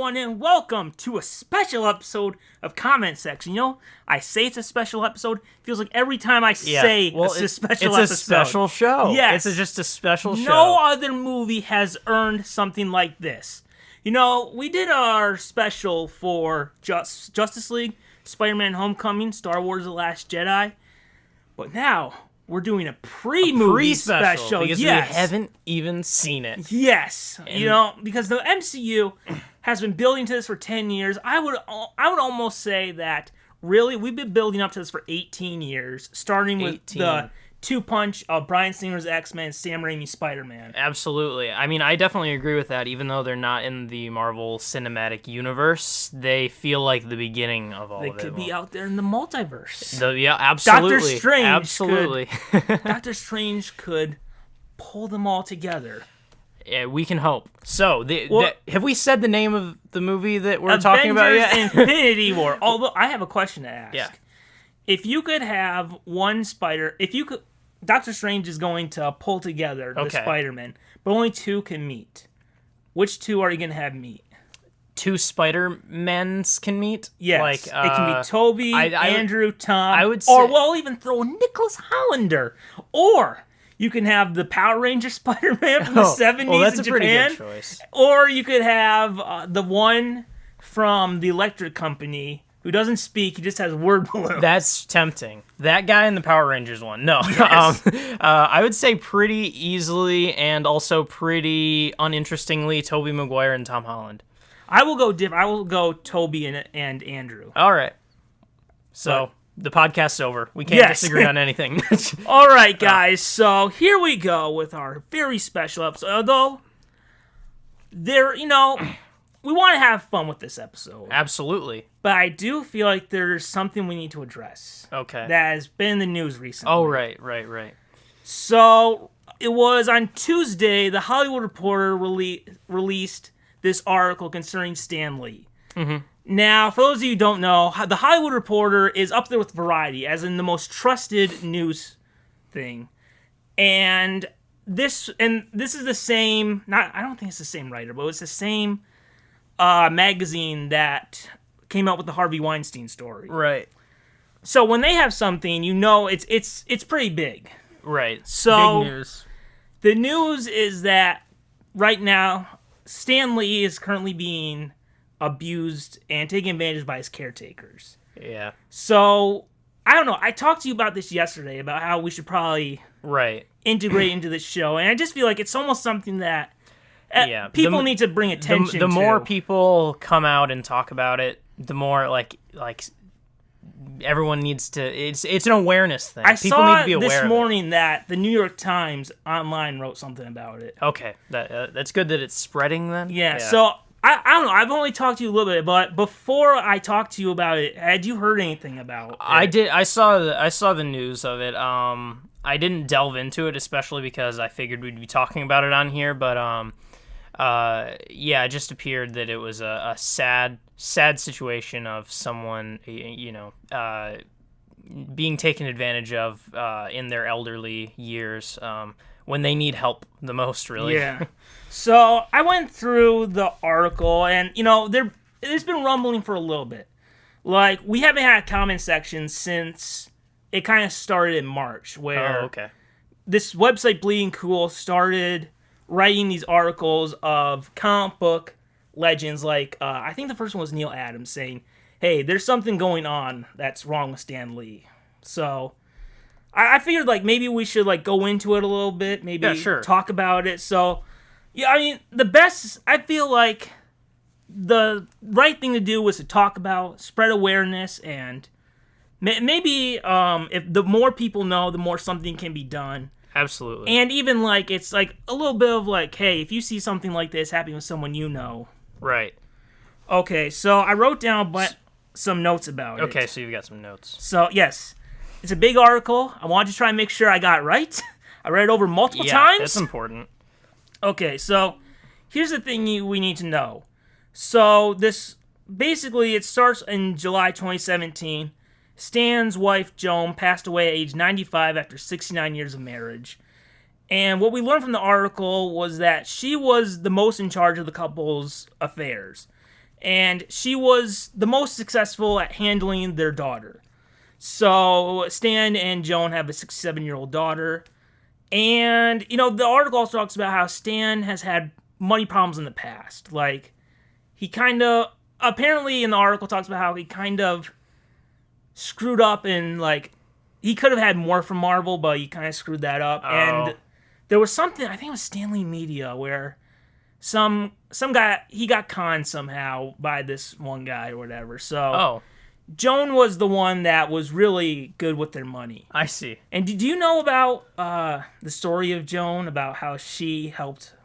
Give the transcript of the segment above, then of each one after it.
everyone, and welcome to a special episode of Comment Section. You know, I say it's a special episode. It feels like every time I say it's a special episode. It's a special show. Yes. It's just a special show. No other movie has earned something like this. You know, we did our special for Justice League, Spider-Man Homecoming, Star Wars The Last Jedi, but now we're doing a pre-movie special because we haven't even seen it. Yes, you know, because the MCU has been building to this for 10 years. I would almost say that really we've been building up to this for 18 years, starting with the two-punch of Bryan Singer's X-Men and Sam Raimi's Spider-Man. Absolutely. I mean, I definitely agree with that. Even though they're not in the Marvel Cinematic Universe, they feel like the beginning of all of it. They could be out there in the multiverse. Yeah, absolutely. Doctor Strange. Absolutely. Doctor Strange could pull them all together. Yeah, we can hope. So, have we said the name of the movie that we're talking about yet? Infinity War. Although, I have a question to ask. Yeah. If you could have one Doctor Strange is going to pull together the Spider-Man, but only two can meet. Which two are you going to have meet? Two Spider-Mans can meet? Yes. It can be Toby, Andrew, Tom. I would say... Or we'll even throw Nicholas Hollander. Or you can have the Power Ranger Spider-Man from the 70s that's in a pretty Japan. good choice. Or you could have the one from the Electric Company who doesn't speak, he just has word balloons. That's tempting. That guy in the Power Rangers one. No. Yes. I would say pretty easily and also pretty uninterestingly Tobey Maguire and Tom Holland. I will go Toby and Andrew. All right. So the podcast's over. We can't disagree on anything. All right, guys. So here we go with our very special episode. Although, we want to have fun with this episode. Absolutely. But I do feel like there's something we need to address. Okay. That has been in the news recently. Oh, right. So, it was on Tuesday, the Hollywood Reporter released this article concerning Stan Lee. Mm-hmm. Now, for those of you who don't know, the Hollywood Reporter is up there with Variety, as in the most trusted news thing. And this is the same, I don't think it's the same writer, but it's the same magazine that came out with the Harvey Weinstein story. Right. So when they have something, you know it's pretty big. Right. So big news. The news is that right now Stan Lee is currently being abused and taken advantage of by his caretakers. Yeah. So I don't know. I talked to you about this yesterday about how we should probably integrate into this show, and I just feel like it's almost something that people need to bring attention to. The more people come out and talk about it, the more like everyone needs to. It's an awareness thing. People need to be aware this morning that the New York Times online wrote something about it. Okay, that's good that it's spreading then. Yeah. So I don't know. I've only talked to you a little bit, but before I talked to you about it, had you heard anything about it? I did. I saw the news of it. I didn't delve into it, especially because I figured we'd be talking about it on here, but it just appeared that it was a sad situation of someone, being taken advantage of in their elderly years when they need help the most, really. Yeah. So I went through the article, and there's been rumbling for a little bit. Like, we haven't had a comment section since it kind of started in March, where this website Bleeding Cool started writing these articles of comic book legends, like I think the first one was Neil Adams saying, hey, there's something going on that's wrong with Stan Lee. So I figured like maybe we should like go into it a little bit, maybe talk about it. So I mean, I feel like the right thing to do was to talk about, spread awareness, and maybe if the more people know, the more something can be done. Absolutely. And even, like, it's, like, a little bit of, like, hey, if you see something like this happening with someone you know. Right. Okay, so I wrote down some notes about it. Okay, so you've got some notes. So, yes. It's a big article. I wanted to try and make sure I got it right. I read it over multiple times. That's important. Okay, so here's the thing we need to know. So, basically, it starts in July 2017. Stan's wife, Joan, passed away at age 95 after 69 years of marriage. And what we learned from the article was that she was the most in charge of the couple's affairs. and she was the most successful at handling their daughter. So Stan and Joan have a 6-7-year-old daughter. And, the article also talks about how Stan has had money problems in the past. Like, he apparently in the article talks about how he kind of screwed up and, like, he could have had more from Marvel, but he kind of screwed that up. Oh. And there was something, I think it was Stanley Media, where some guy, he got conned somehow by this one guy or whatever. So Joan was the one that was really good with their money. I see. And did you know about the story of Joan, about how she helped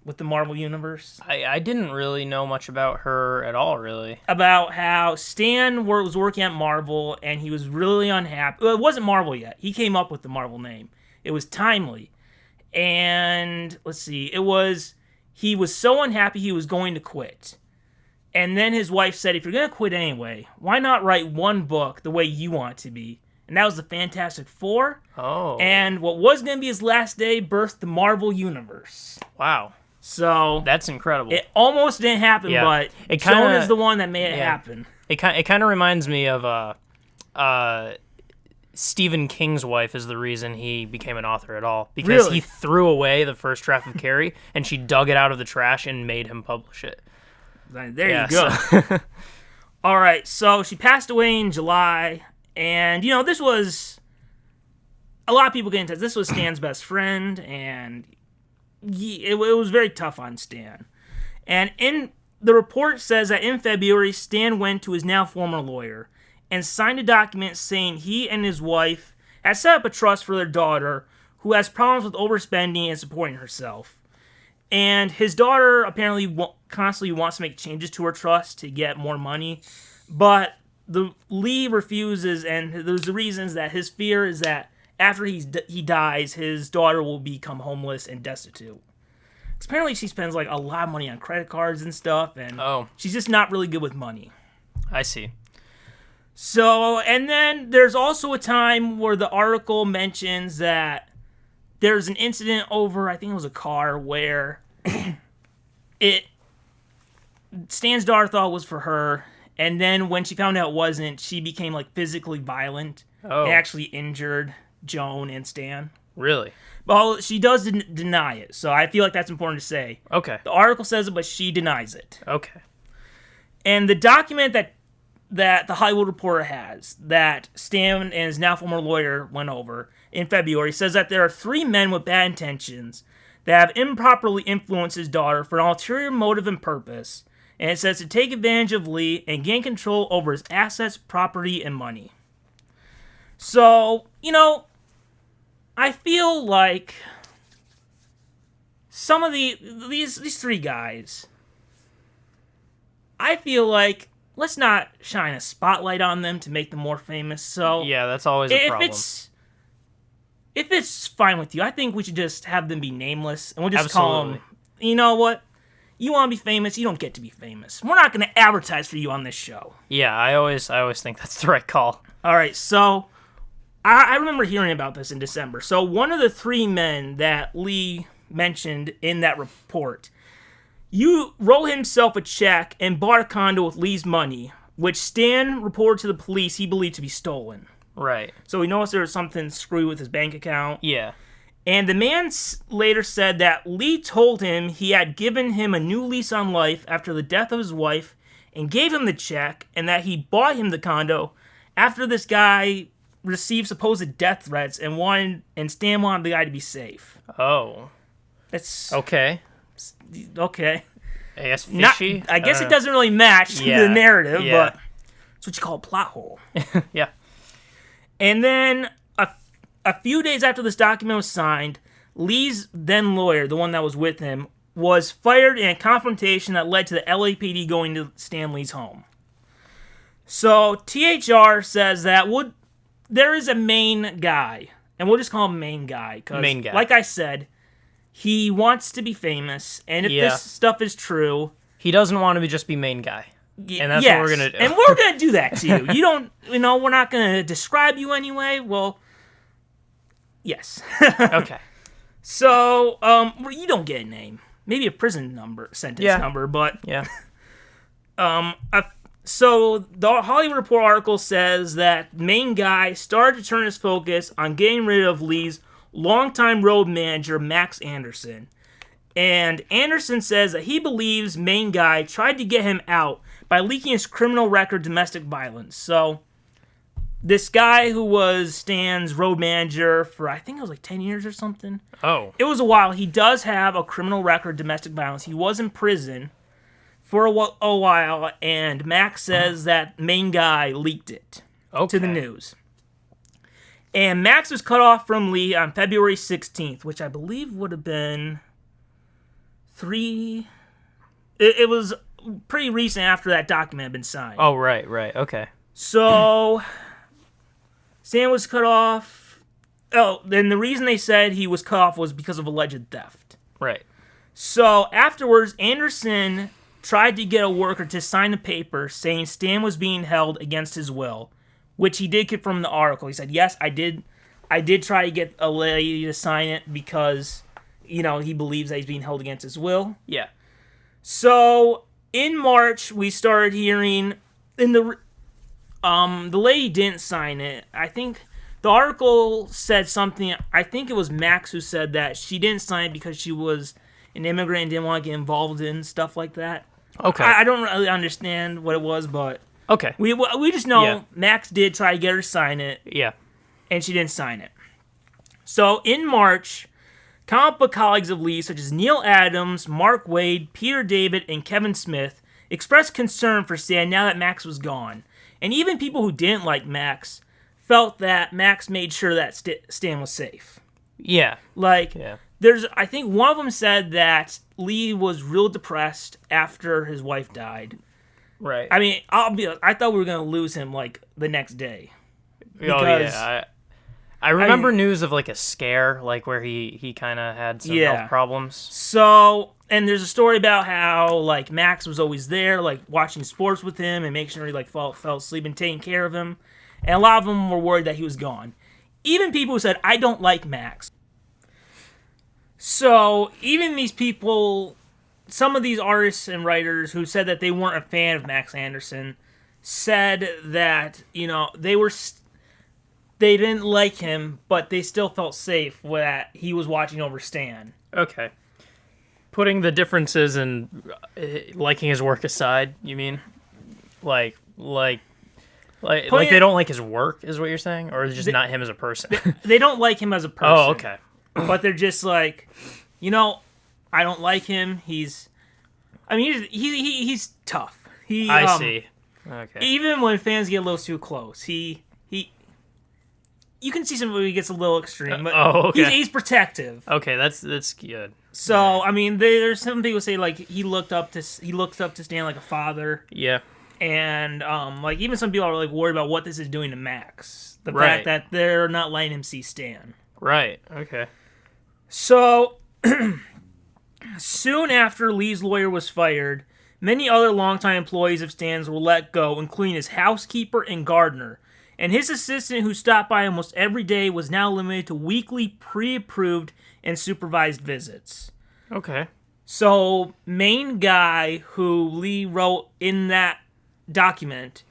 with the Marvel Universe? I didn't really know much about her at all, really. About how Stan was working at Marvel, and he was really unhappy. Well, it wasn't Marvel yet. He came up with the Marvel name. It was Timely. And, let's see, he was so unhappy he was going to quit. And then his wife said, if you're going to quit anyway, why not write one book the way you want it to be? And that was the Fantastic Four. Oh. And what was going to be his last day birthed the Marvel Universe. Wow. So that's incredible. It almost didn't happen, but Joan is the one that made it happen. It kind of reminds me of Stephen King's wife is the reason he became an author at all. Because he threw away the first draft of Carrie, and she dug it out of the trash and made him publish it. There you go. So. All right, so she passed away in July, and, this was... A lot of people get into this. This was Stan's best friend, and it was very tough on Stan. And the report says that in February, Stan went to his now former lawyer and signed a document saying he and his wife had set up a trust for their daughter, who has problems with overspending and supporting herself. And his daughter apparently constantly wants to make changes to her trust to get more money. But Lee refuses, and there's the reasons that his fear is that after he dies, his daughter will become homeless and destitute. Apparently she spends like a lot of money on credit cards and stuff, and she's just not really good with money. I see. So, and then there's also a time where the article mentions that there's an incident over, I think it was a car, where Stan's daughter thought it was for her, and then when she found out it wasn't, she became like physically violent and actually injured Joan and Stan. Really? Well, she does deny it, so I feel like that's important to say. Okay. The article says it, but she denies it. Okay. And the document that the Hollywood Reporter has, that Stan and his now former lawyer went over in February, says that there are 3 men with bad intentions that have improperly influenced his daughter for an ulterior motive and purpose, and it says to take advantage of Lee and gain control over his assets, property, and money. So, I feel like some of these 3 guys, I feel like let's not shine a spotlight on them to make them more famous. So yeah, that's always a problem. If it's fine with you, I think we should just have them be nameless, and we'll just call them, you know what? You want to be famous, you don't get to be famous. We're not going to advertise for you on this show. Yeah, I always think that's the right call. All right, so I remember hearing about this in December. So one of the 3 men that Lee mentioned in that report, you wrote himself a check and bought a condo with Lee's money, which Stan reported to the police he believed to be stolen. Right. So he noticed there was something screwy with his bank account. Yeah. And the man later said that Lee told him he had given him a new lease on life after the death of his wife and gave him the check, and that he bought him the condo after this guy received supposed death threats and Stan wanted the guy to be safe. Oh. It's okay. Okay. I guess fishy. I guess it doesn't really match the narrative, but it's what you call a plot hole. Yeah. And then a few days after this document was signed, Lee's then lawyer, the one that was with him, was fired in a confrontation that led to the LAPD going to Stan Lee's home. So THR says that there is a main guy, and we'll just call him main guy, because like I said, he wants to be famous, and if this stuff is true, he doesn't want to just be main guy. And that's what we're going to do. And we're going to do that to you. You don't, we're not going to describe you anyway. Well, yes. Okay. So, you don't get a name. Maybe a prison sentence number, but... Yeah. So the Hollywood Reporter article says that main guy started to turn his focus on getting rid of Lee's longtime road manager, Max Anderson. And Anderson says that he believes main guy tried to get him out by leaking his criminal record domestic violence. So this guy who was Stan's road manager for, I think it was like 10 years or something. Oh. It was a while. He does have a criminal record domestic violence. He was in prison for a while, and Max says that main guy leaked it to the news. And Max was cut off from Lee on February 16th, which I believe would have been it was pretty recent after that document had been signed. Oh, right, okay. So Stan was cut off. Oh, then the reason they said he was cut off was because of alleged theft. Right. So afterwards, Anderson tried to get a worker to sign the paper saying Stan was being held against his will, which he did confirm in the article. He said, yes, I did try to get a lady to sign it because, he believes that he's being held against his will. Yeah. So in March, we started hearing, the lady didn't sign it. I think the article said something, I think it was Max who said that she didn't sign it because she was an immigrant and didn't want to get involved in stuff like that. Okay. I don't really understand what it was, but okay. We just know Max did try to get her to sign it. Yeah. And she didn't sign it. So in March, comic book colleagues of Lee, such as Neil Adams, Mark Waid, Peter David, and Kevin Smith, expressed concern for Stan now that Max was gone. And even people who didn't like Max felt that Max made sure that Stan was safe. Yeah. I think one of them said that Lee was real depressed after his wife died. Right. I mean, I thought we were going to lose him, the next day. I remember news of, a scare, where he kind of had some health problems. So, and there's a story about how, Max was always there, watching sports with him and making sure he, fell asleep and taking care of him. And a lot of them were worried that he was gone. Even people who said, I don't like Max. So, even these people, some of these artists and writers who said that they weren't a fan of Max Anderson said that, they didn't like him, but they still felt safe that he was watching over Stan. Okay. Putting the differences in liking his work aside, you mean? Like they don't like his work, is what you're saying? Or just not him as a person? They don't like him as a person. Oh, okay. But they're just I don't like him. He's tough. I see. Okay. Even when fans get a little too close, you can see some where he gets a little extreme, but okay. he's protective. Okay, that's good. So there's some people say he looked up to Stan like a father. Yeah. And even some people are worried about what this is doing to Max. The fact that they're not letting him see Stan. Right. Okay. So, soon after Lee's lawyer was fired, many other longtime employees of Stan's were let go, including his housekeeper and gardener. And his assistant, who stopped by almost every day, was now limited to weekly pre-approved and supervised visits. Okay. So, main guy who Lee wrote in that document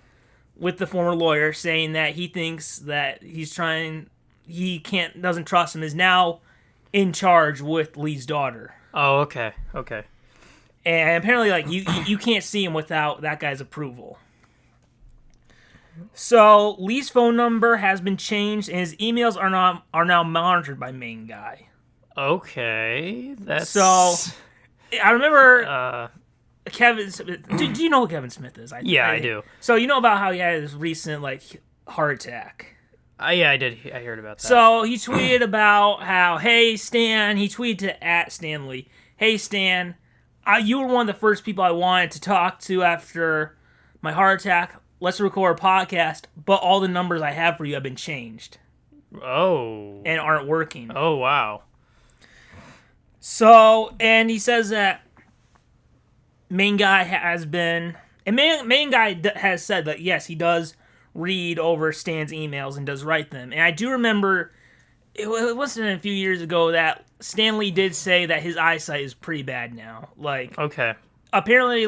with the former lawyer saying that he thinks that doesn't trust him, is now in charge with Lee's daughter. Oh, okay. Okay. And apparently, you can't see him without that guy's approval. So Lee's phone number has been changed, and his emails are now monitored by main guy. Okay, that's so. I remember Kevin. Do you know who Kevin Smith is? I do. So you know about how he had this recent heart attack. Yeah, I did. I heard about that. So he tweeted about how, hey, Stan, he tweeted to @Stanley, hey, Stan, you were one of the first people I wanted to talk to after my heart attack. Let's record a podcast, but all the numbers I have for you have been changed. Oh. And aren't working. Oh, wow. So, and he says that main guy has been, and main guy has said that, yes, he does read over Stan's emails and does write them. And I do remember, it wasn't a few years ago that Stanley did say that his eyesight is pretty bad now. Okay. Apparently,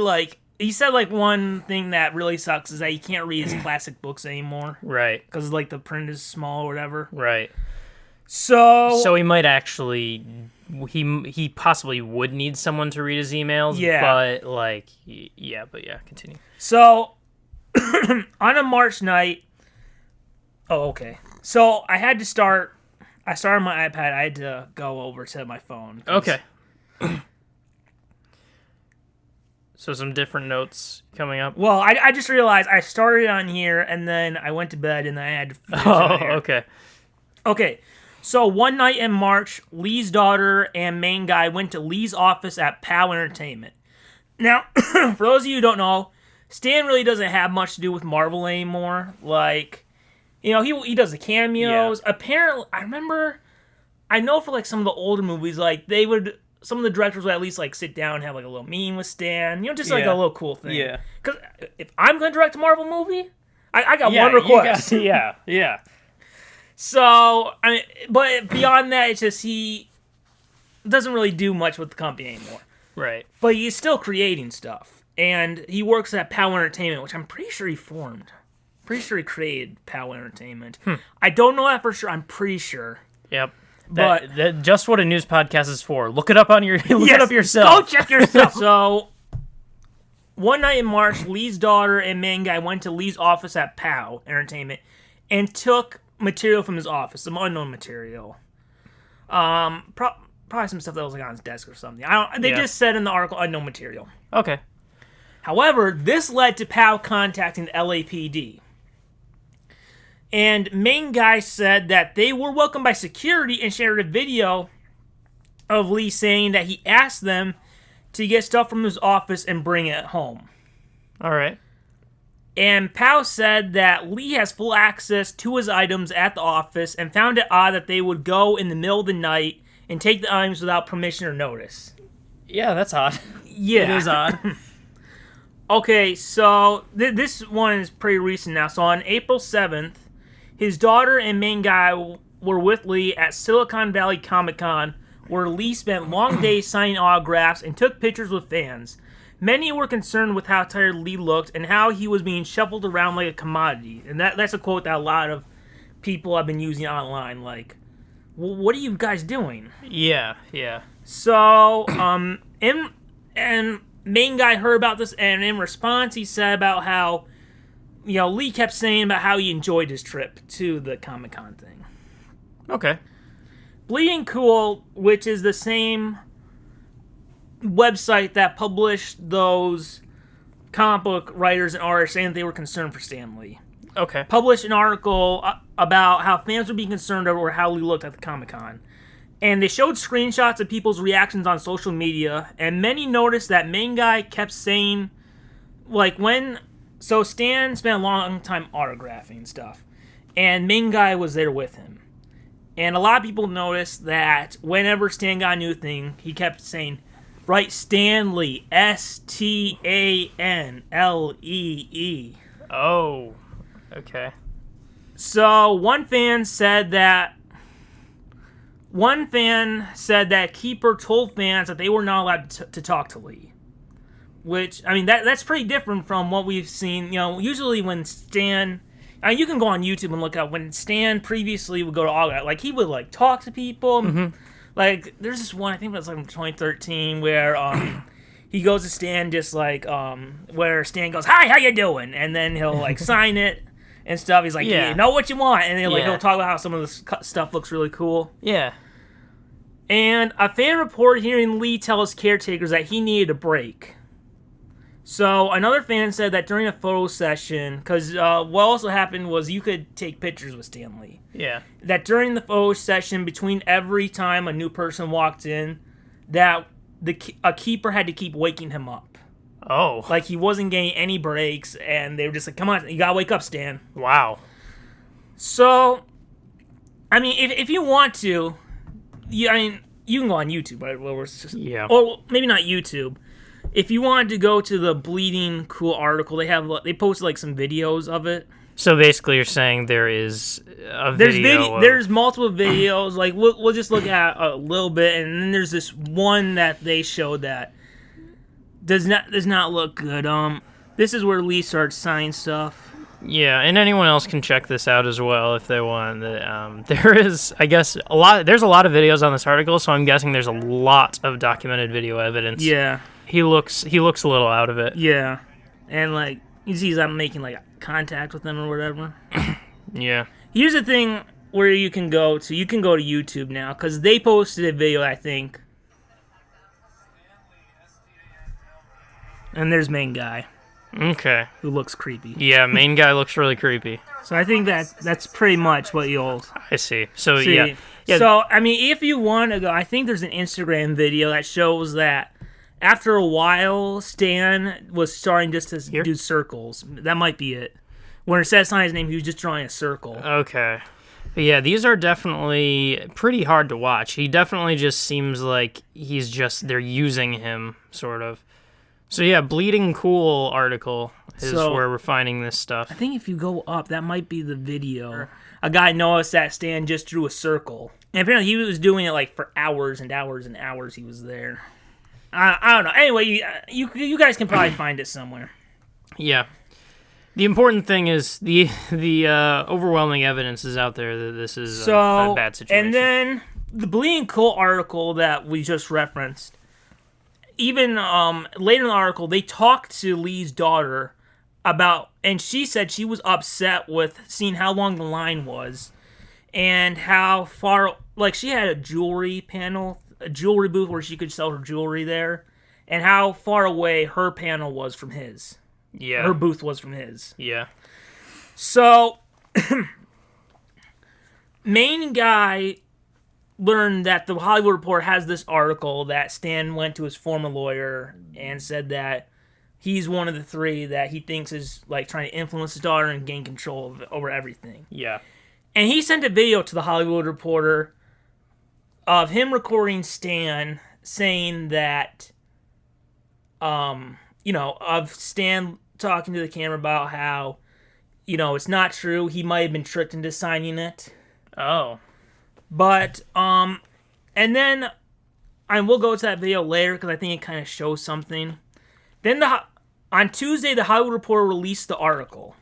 he said like one thing that really sucks is that he can't read his classic books anymore Right. because like the print is small or whatever. Right. So he might actually he possibly would need someone to read his emails. Yeah. But like continue. So on a March night. Oh, okay. So I started on my iPad. I had to go over to my phone. Okay. So some different notes coming up. Well, I just realized I started on here and then I went to bed and then I had to finish on here. Okay. Okay. So one night in March, Lee's daughter and main guy went to Lee's office at POW Entertainment. Now, for those of you who don't know, Stan really doesn't have much to do with Marvel anymore. Like, you know, he does the cameos. Yeah. Apparently, I know for like some of the older movies, like some of the directors would at least like sit down and have like a little meeting with Stan. You know, just like a little cool thing. Yeah. Because if I'm going to direct a Marvel movie, I got one request. Yeah. So, but beyond that, it's just he doesn't really do much with the company anymore. Right. But he's still creating stuff. And he works at POW Entertainment, which I'm pretty sure he formed. Pretty sure he created POW Entertainment. I don't know that for sure. I'm pretty sure. Yep. But that just what a news podcast is for. Look it up on your it up yourself. Go check yourself. So, one night in March, Lee's daughter and main guy went to Lee's office at POW Entertainment and took material from his office, some unknown material. Probably some stuff that was like on his desk or something. They just said in the article unknown material. Okay. However, this led to POW contacting the LAPD. And main guy said that they were welcomed by security and shared a video of Lee saying that he asked them to get stuff from his office and bring it home. All right. And POW said that Lee has full access to his items at the office and found it odd that they would go in the middle of the night and take the items without permission or notice. Yeah, that's odd. Yeah. It is odd. Okay, so this one is pretty recent now. So on April 7th, his daughter and main guy were with Lee at Silicon Valley Comic-Con, where Lee spent long days signing autographs and took pictures with fans. Many were concerned with how tired Lee looked and how he was being shuffled around like a commodity. And that's a quote that a lot of people have been using online. Like, well, what are you guys doing? Yeah. So, and main guy heard about this, and in response, he said about how, you know, Lee kept saying about how he enjoyed his trip to the Comic-Con thing. Okay. Bleeding Cool, which is the same website that published those comic book writers and artists saying that they were concerned for Stan Lee. Okay. Published an article about how fans were being concerned over how Lee looked at the Comic-Con. And they showed screenshots of people's reactions on social media, and many noticed that main guy kept saying, like, so Stan spent a long time autographing stuff, and main guy was there with him. And a lot of people noticed that whenever Stan got a new thing, he kept saying, write Stanley, Stanlee. Oh, okay. So one fan said that Keeper told fans that they were not allowed to talk to Lee. Which, I mean, that's pretty different from what we've seen. You know, usually when Stan... I mean, you can go on YouTube and look up when Stan previously would go to autograph. Like, he would, like, talk to people. Mm-hmm. Like, there's this one, I think it was like in 2013, where he goes to Stan just like, where Stan goes, hi, how you doing? And then he'll, like, sign it and stuff. He's like, yeah, you know what you want. And then, like, he'll talk about how some of the stuff looks really cool. Yeah. And a fan reported hearing Lee tell his caretakers that he needed a break. So another fan said that during a photo session, because what also happened was you could take pictures with Stan Lee. Yeah. That during the photo session, between every time a new person walked in, that a keeper had to keep waking him up. Oh. Like he wasn't getting any breaks, and they were just like, come on, you gotta wake up, Stan. Wow. So, I mean, if you want to, you can go on YouTube, right? Yeah. Or maybe not YouTube. If you wanted to go to the Bleeding Cool article, they posted like some videos of it. So basically, you're saying there is a video. There's multiple videos. Like we'll just look at a little bit, and then there's this one that they showed that does not look good. This is where Lee starts signing stuff. Yeah, and anyone else can check this out as well if they want. There is, I guess, a lot. There's a lot of videos on this article, so I'm guessing there's a lot of documented video evidence. Yeah. He looks a little out of it. Yeah, and like you see, I'm making like contact with them or whatever. Yeah. Here's the thing where you can go to. You can go to YouTube now because they posted a video, I think. And there's main guy. Okay. Who looks creepy. Yeah, main guy looks really creepy. So I think that's pretty much what you'll... I see. So, yeah. So, I mean, if you want to go, I think there's an Instagram video that shows that after a while, Stan was starting just to do circles. That might be it. When it says sign his name, he was just drawing a circle. Okay. But yeah, these are definitely pretty hard to watch. He definitely just seems like they're using him, sort of. So yeah, Bleeding Cool article is where we're finding this stuff. I think if you go up, that might be the video. A guy noticed that Stan just drew a circle. And apparently he was doing it like for hours and hours and hours he was there. I don't know. Anyway, you guys can probably find it somewhere. Yeah. The important thing is the overwhelming evidence is out there that this is a bad situation. And then the Bleeding Cool article that we just referenced, even later in the article, they talked to Lee's daughter about, and she said she was upset with seeing how long the line was and how far, like she had a jewelry booth where she could sell her jewelry there, and how far away her panel was from his. Yeah. Her booth was from his. Yeah. So, main guy learned that the Hollywood Reporter has this article that Stan went to his former lawyer and said that he's one of the three that he thinks is like trying to influence his daughter and gain control over everything. Yeah. And he sent a video to the Hollywood Reporter of him recording Stan saying that, of Stan talking to the camera about how, it's not true. He might have been tricked into signing it. Oh. But, and then, we'll go to that video later because I think it kind of shows something. Then on Tuesday, the Hollywood Reporter released the article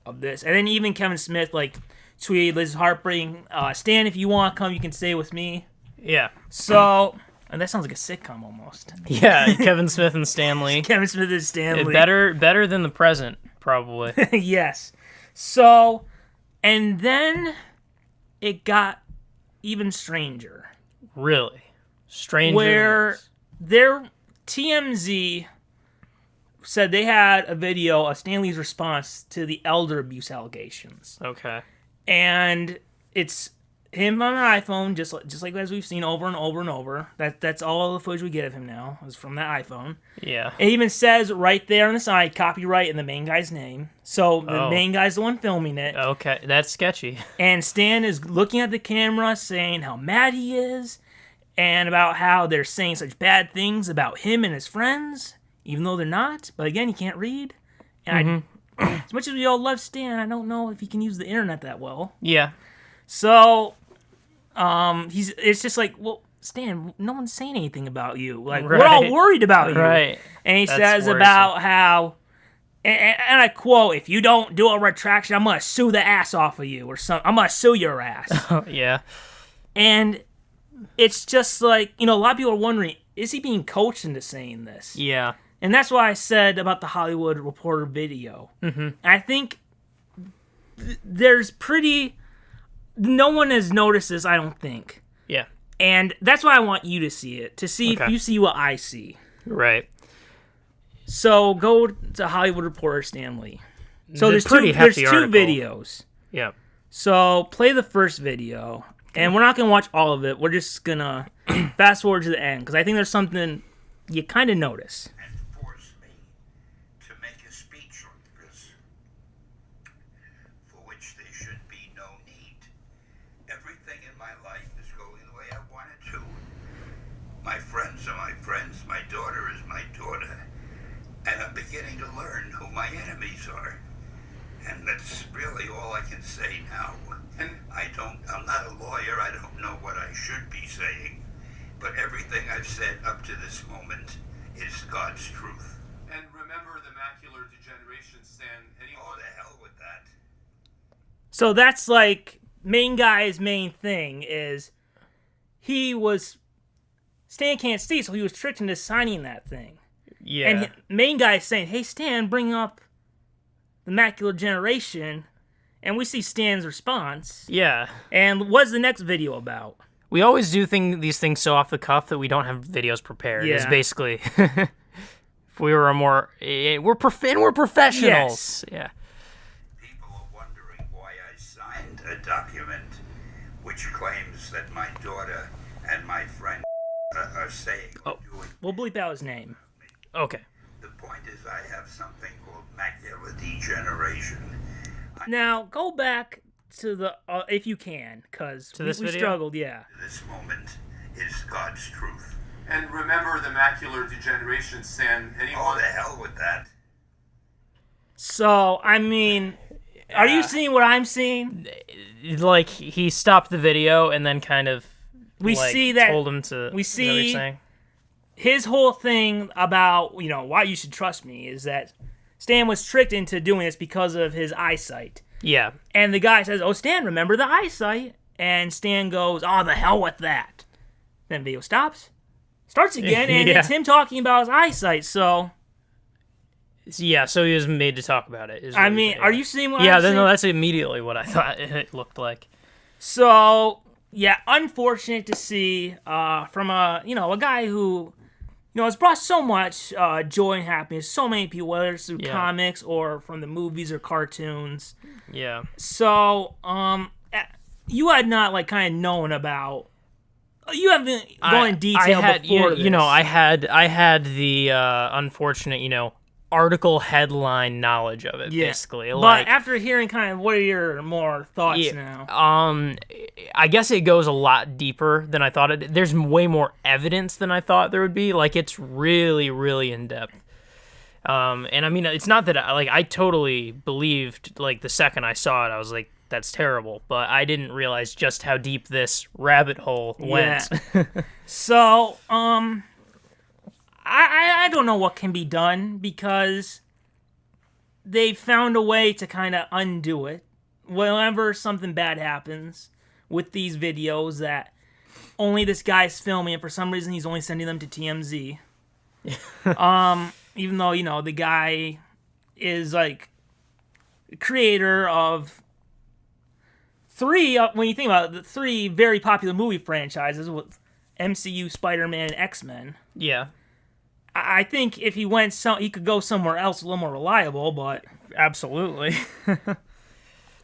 of this. And then even Kevin Smith, tweeted, "This is heartbreaking. Stan, if you want to come, you can stay with me." Yeah. So, and that sounds like a sitcom almost. Yeah, Kevin Smith and Stan Lee. Kevin Smith and Stan Lee. Better than the present, probably. Yes. So, and then it got even stranger. Really? Stranger. Where their TMZ said they had a video of Stan Lee's response to the elder abuse allegations. Okay. And it's him on an iPhone, just like as we've seen over and over and over. That's all the footage we get of him now is from that iPhone. Yeah. It even says right there on the side, copyright in the main guy's name. So the main guy's the one filming it. Okay, that's sketchy. And Stan is looking at the camera saying how mad he is and about how they're saying such bad things about him and his friends, even though they're not. But again, he can't read. And as much as we all love Stan, I don't know if he can use the internet that well. Yeah. So, it's just like, well, Stan, no one's saying anything about you. Like, right. We're all worried about you. Right. And he says about how, and I quote, "If you don't do a retraction, I'm going to sue the ass off of you," or something. "I'm going to sue your ass." Yeah. And it's just like, a lot of people are wondering, is he being coached into saying this? Yeah. And that's why I said about the Hollywood Reporter video. Mm-hmm. I think no one has noticed this, I don't think. Yeah. And that's why I want you to see it, to see if you see what I see. Right. So go to Hollywood Reporter Stan Lee. So there's two videos. Yeah. So play the first video, and we're not going to watch all of it. We're just going to fast forward to the end, because I think there's something you kind of notice. My friends are my friends, my daughter is my daughter, and I'm beginning to learn who my enemies are. And that's really all I can say now. I'm not a lawyer, I don't know what I should be saying, but everything I've said up to this moment is God's truth. And remember the macular degeneration, Stan. Oh, the hell with that. So that's like main guy's main thing is Stan can't see, so he was tricked into signing that thing. Yeah. And main guy is saying, "Hey Stan, bring up the macular degeneration," and we see Stan's response. Yeah. And what's the next video about? We always do these things so off the cuff that we don't have videos prepared. Yeah. Is basically if we were we're professionals. Yes. Yeah. People are wondering why I signed a document which claims that my daughter and my friend are saying or doing. We'll bleep out his name. Okay. The point is I have something called macular degeneration. Now go back to the if you can, because we this video? struggled. Yeah. This moment is God's truth. And remember the macular degeneration, Stan. Oh, the hell with that. So I mean, are you seeing what I'm seeing? Like he stopped the video and then kind of We see that told him to. we is that what you're see- saying? His whole thing about why you should trust me is that Stan was tricked into doing this because of his eyesight. Yeah. And the guy says, "Oh, Stan, remember the eyesight?" And Stan goes, "Oh, the hell with that." Then the video starts again, and Yeah. it's him talking about his eyesight. So, Yeah. So he was made to talk about it. is I what mean, you're are saying. you seeing what Yeah. I'm saying? No, that's immediately what I thought it looked like. So, yeah, unfortunate to see from a guy who has brought so much joy and happiness, so many people, whether it's through Yeah. comics or from the movies or cartoons. Yeah. So, you had not kind of known about. You haven't gone in detail before this. I had the unfortunate, article headline knowledge of it, basically. But after hearing kind of what are your more thoughts now? I guess it goes a lot deeper than I thought it. There's way more evidence than I thought there would be. Like, it's really, really in depth. And I mean, it's not that I totally believed the second I saw it, I was like, that's terrible. But I didn't realize just how deep this rabbit hole went. Yeah. So, I don't know what can be done because they found a way to kind of undo it. Whenever something bad happens with these videos that only this guy's filming, and for some reason he's only sending them to TMZ. Even though, the guy is creator of when you think about it, the 3 very popular movie franchises with MCU, Spider-Man, and X-Men. Yeah. I think if he went he could go somewhere else a little more reliable, but Absolutely.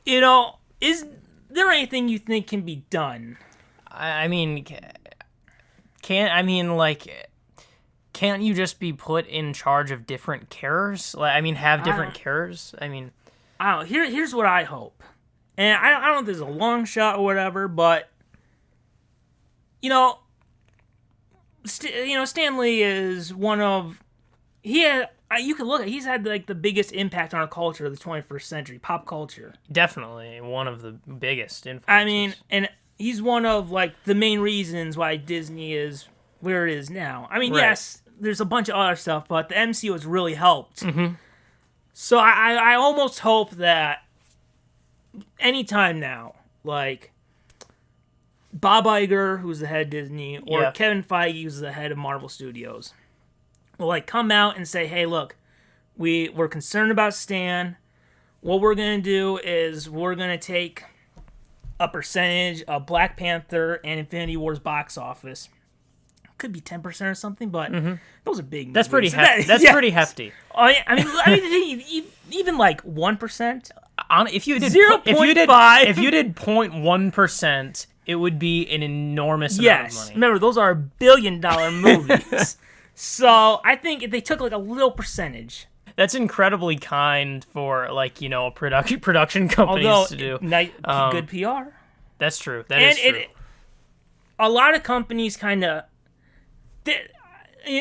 is there anything you think can be done? I mean, can't you just be put in charge of different carers? Have different carers? I mean, I don't know. Here's what I hope. And I don't know if this is a long shot or whatever, but Stan Lee is one of you can look at he's had the biggest impact on our culture of the 21st century, pop culture. definitely one of the biggest influences. I mean, and he's one of the main reasons why Disney is where it is now. I mean, Right. yes, there's a bunch of other stuff, but the MCU has really helped. Mm-hmm. So I almost hope that anytime now, Bob Iger, who's the head of Disney, or Yeah. Kevin Feige, who's the head of Marvel Studios, will come out and say, "Hey, look, we're concerned about Stan. What we're gonna do is we're gonna take a percentage of Black Panther and Infinity War's box office. Could be 10% or something, but those are big. that's pretty. movies. That's Yeah. pretty hefty. Oh, yeah, I mean, even 1%. If you did 0.5. if you did 0.1%, it would be an enormous amount of Yes, money. remember those are billion-dollar movies. So I think if they took a little percentage, That's incredibly kind for production companies although to do. good PR. That's true. That is true. A lot of companies kind of.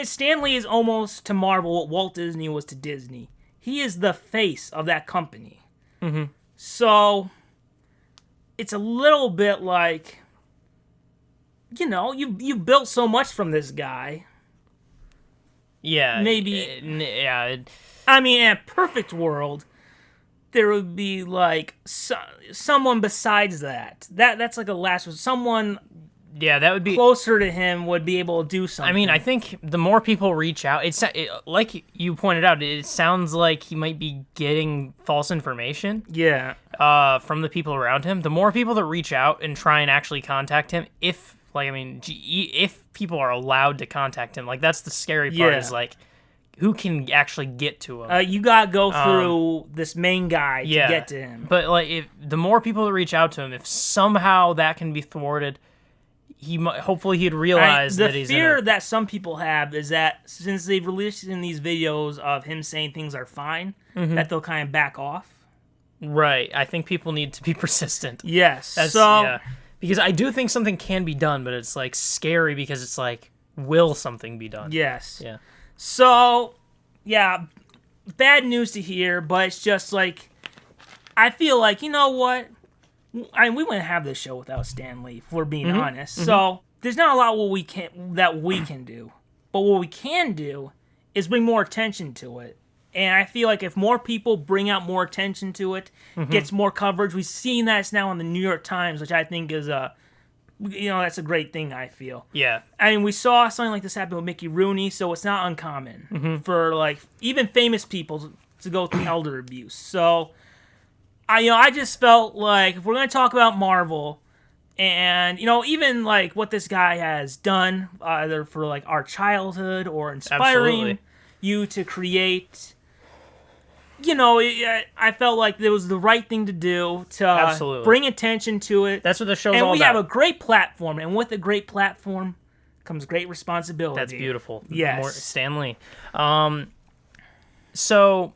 Stan Lee is almost to Marvel what Walt Disney was to Disney. He is the face of that company. Mm-hmm. So it's a little bit you've built so much from this guy. Yeah. Maybe. Yeah. I mean, in a perfect world, there would be like someone besides that. That's like a last one. Someone Yeah, that would be closer to him would be able to do something. I mean, I think the more people reach out, like you pointed out, it sounds like he might be getting false information. Yeah. From the people around him. The more people that reach out and try and actually contact him, if people are allowed to contact him, like that's the scary part. Yeah. Is like, who can actually get to him? You gotta go through this main guy to get to him. But like, if the more people that reach out to him, if somehow that can be thwarted, hopefully he'd realize that he's the fear that some people have is that since they've released in these videos of him saying things are fine, that they'll kind of back off. Right. I think people need to be persistent. Yes. So because I do think something can be done, but it's like scary because it's like, will something be done? yes. Yeah. So yeah, bad news to hear, but it's just like I feel like, you know what? I mean, we wouldn't have this show without Stan Lee, if we're being honest. So there's not a lot that we can do. But what we can do is bring more attention to it. And I feel like if more people bring out more attention to it, gets more coverage. We've seen that it's now on the New York Times, which I think is that's a great thing, I feel. Yeah. I mean, we saw something like this happen with Mickey Rooney, so it's not uncommon for like even famous people to go through elder abuse. So I just felt like if we're going to talk about Marvel and, even like what this guy has done, either for like our childhood or inspiring you to create, I felt like it was the right thing to do to bring attention to it. That's what the show's all all about. And we have a great platform, and with a great platform comes great responsibility. That's beautiful. Yes. More Stan Lee. So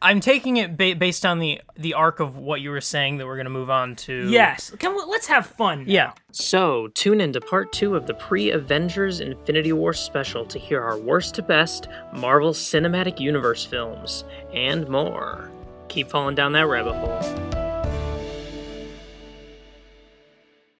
I'm taking it based on the arc of what you were saying that we're going to move on to. Yes. Let's have fun now. Yeah. So tune in to part 2 of the pre-Avengers Infinity War special to hear our worst to best Marvel Cinematic Universe films and more. Keep falling down that rabbit hole.